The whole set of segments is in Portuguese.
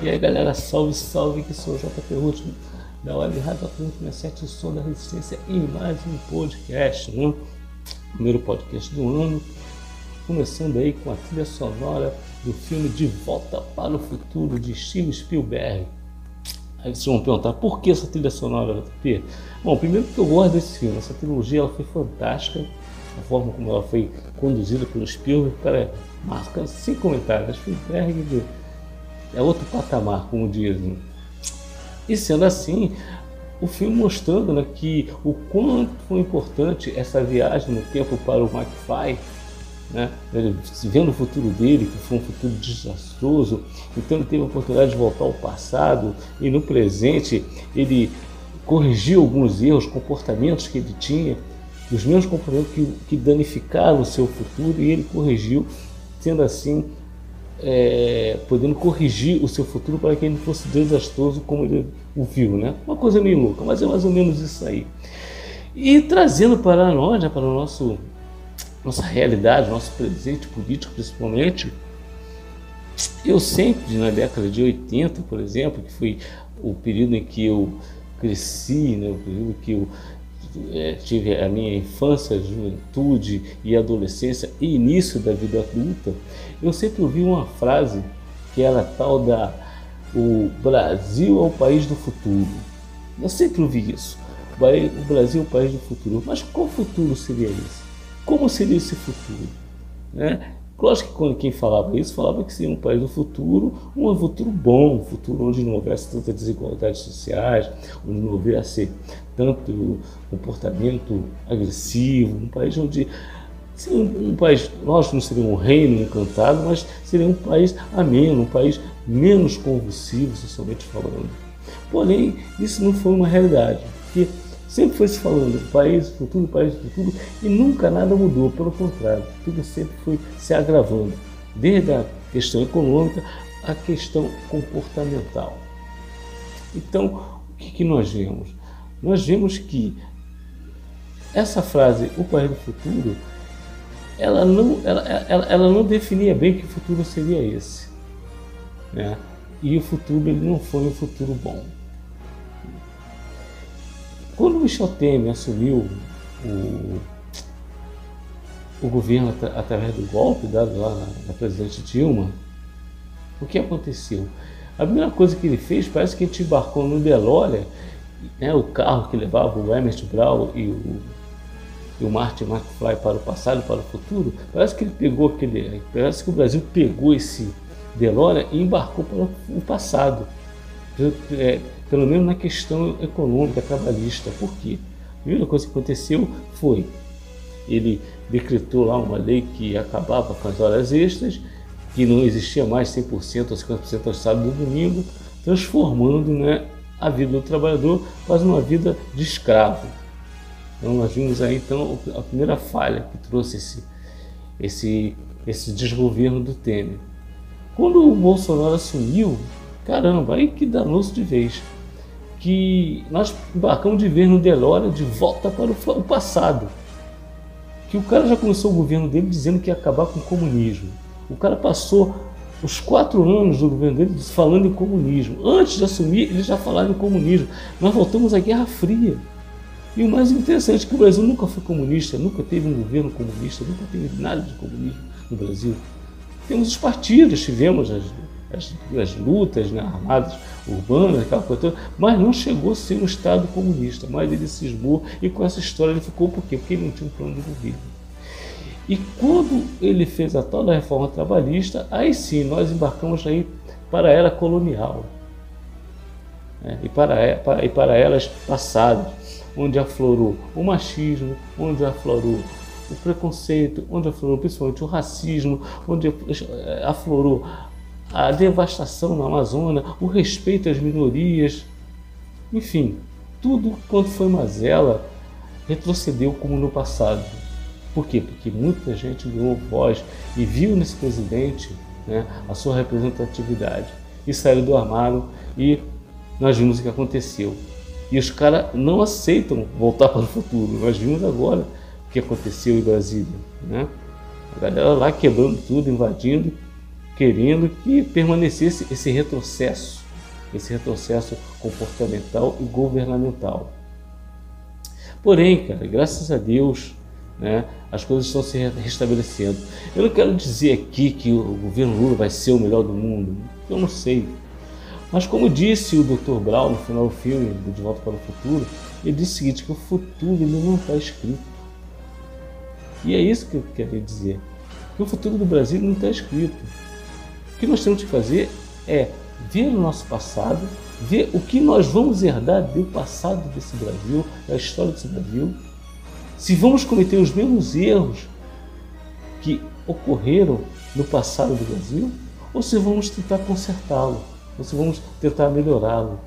E aí galera, salve, salve, que sou o JP Último da Web Rádio Atlântico 67, o som da resistência, em mais um podcast, né? Primeiro podcast do ano, começando aí com a trilha sonora do filme De Volta para o Futuro, de Steven Spielberg. Aí vocês vão perguntar, por que essa trilha sonora, JP? Bom, primeiro porque eu gosto desse filme, essa trilogia ela foi fantástica, a forma como ela foi conduzida pelo Spielberg, cara, marca sem comentários, Spielberg é outro patamar, como dizem. E sendo assim, o filme mostrando, né, que o quanto foi importante essa viagem no tempo para o McFly, né, ele vendo o futuro dele, que foi um futuro desastroso, então ele teve a oportunidade de voltar ao passado e no presente ele corrigiu alguns erros, comportamentos que ele tinha, os mesmos comportamentos que danificaram o seu futuro, e ele corrigiu, sendo assim, podendo corrigir o seu futuro para que ele não fosse desastroso como ele o viu, né? Uma coisa meio louca, mas é mais ou menos isso aí. E trazendo para nós, né, para o nossa realidade, nosso presente político principalmente, eu sempre, na década de 80, por exemplo, que foi o período em que eu cresci, né, o período que eu tive a minha infância, juventude e adolescência e início da vida adulta, eu sempre ouvi uma frase que era tal da o Brasil é o país do futuro. Eu sempre ouvi isso, o Brasil é o país do futuro. Mas qual futuro seria esse? Como seria esse futuro? Né? Lógico que quando quem falava isso, falava que seria um país do futuro, um futuro bom, um futuro onde não houvesse tantas desigualdades sociais, onde não houvesse tanto comportamento agressivo, um país onde seria um país, lógico, não seria um reino encantado, mas seria um país ameno, um país menos convulsivo, socialmente falando. Porém, isso não foi uma realidade, porque sempre foi se falando país do futuro, e nunca nada mudou, pelo contrário, tudo sempre foi se agravando, desde a questão econômica à questão comportamental. Então, o que nós vemos? Nós vemos que essa frase, o país do futuro, ela não definia bem que futuro seria esse, né? E o futuro ele não foi um futuro bom. Quando Michel Temer assumiu o governo através do golpe dado lá na presidente Dilma, o que aconteceu? A primeira coisa que ele fez, parece que a gente embarcou no DeLorean, né, o carro que levava o Emmett Brown e o Marty McFly para o passado e para o futuro. Parece que parece que o Brasil pegou esse DeLorean e embarcou para o passado. Pelo menos na questão econômica, trabalhista. Por quê? A primeira coisa que aconteceu foi, ele decretou lá uma lei que acabava com as horas extras, que não existia mais 100% ou 50% ao sábado e domingo, transformando, né, a vida do trabalhador quase uma vida de escravo. Então nós vimos aí então a primeira falha que trouxe esse desgoverno do Temer. Quando o Bolsonaro assumiu, caramba, aí que danou-se de vez, que nós embarcamos de vez no DeLorean de volta para o passado, que o cara já começou o governo dele dizendo que ia acabar com o comunismo. O cara passou os 4 anos do governo dele falando em comunismo. Antes de assumir, ele já falava em comunismo. Nós voltamos à Guerra Fria. E o mais interessante é que o Brasil nunca foi comunista, nunca teve um governo comunista, nunca teve nada de comunismo no Brasil. Temos os partidos, tivemos as lutas, né, armadas urbanas, aquela coisa toda, mas não chegou a ser um Estado comunista. Mas ele cismou, e com essa história ele ficou por quê? Porque ele não tinha um plano de governo. E quando ele fez a tal da reforma trabalhista, aí sim nós embarcamos aí para a era colonial, né, e para eras passadas, onde aflorou o machismo, onde aflorou o preconceito, onde aflorou principalmente o racismo, onde aflorou a devastação na Amazônia, o respeito às minorias, enfim, tudo quanto foi mazela retrocedeu como no passado. Por quê? Porque muita gente ganhou voz e viu nesse presidente, né, a sua representatividade, e saiu do armário, e nós vimos o que aconteceu. E os caras não aceitam voltar para o futuro. Nós vimos agora o que aconteceu em Brasília, né? A galera lá quebrando tudo, invadindo, querendo que permanecesse esse retrocesso comportamental e governamental. Porém, cara, graças a Deus, né, as coisas estão se restabelecendo. Eu não quero dizer aqui que o governo Lula vai ser o melhor do mundo, eu não sei. Mas como disse o Dr. Brown no final do filme De Volta para o Futuro, ele disse o seguinte, que o futuro ele não está escrito. E é isso que eu quero dizer, que o futuro do Brasil não está escrito. O que nós temos que fazer é ver o nosso passado, ver o que nós vamos herdar do passado desse Brasil, da história desse Brasil, se vamos cometer os mesmos erros que ocorreram no passado do Brasil, ou se vamos tentar consertá-lo, ou se vamos tentar melhorá-lo,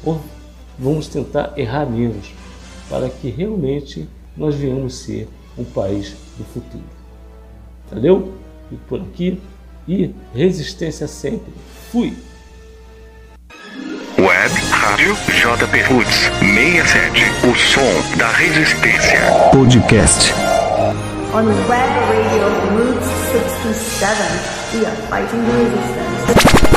ou vamos tentar errar menos, para que realmente nós venhamos ser um país do futuro. Valeu? Fico por aqui e resistência sempre. Fui! Web Rádio JP Roots 67, o som da resistência. Podcast. On Web Radio Roots 67, we are fighting the resistance.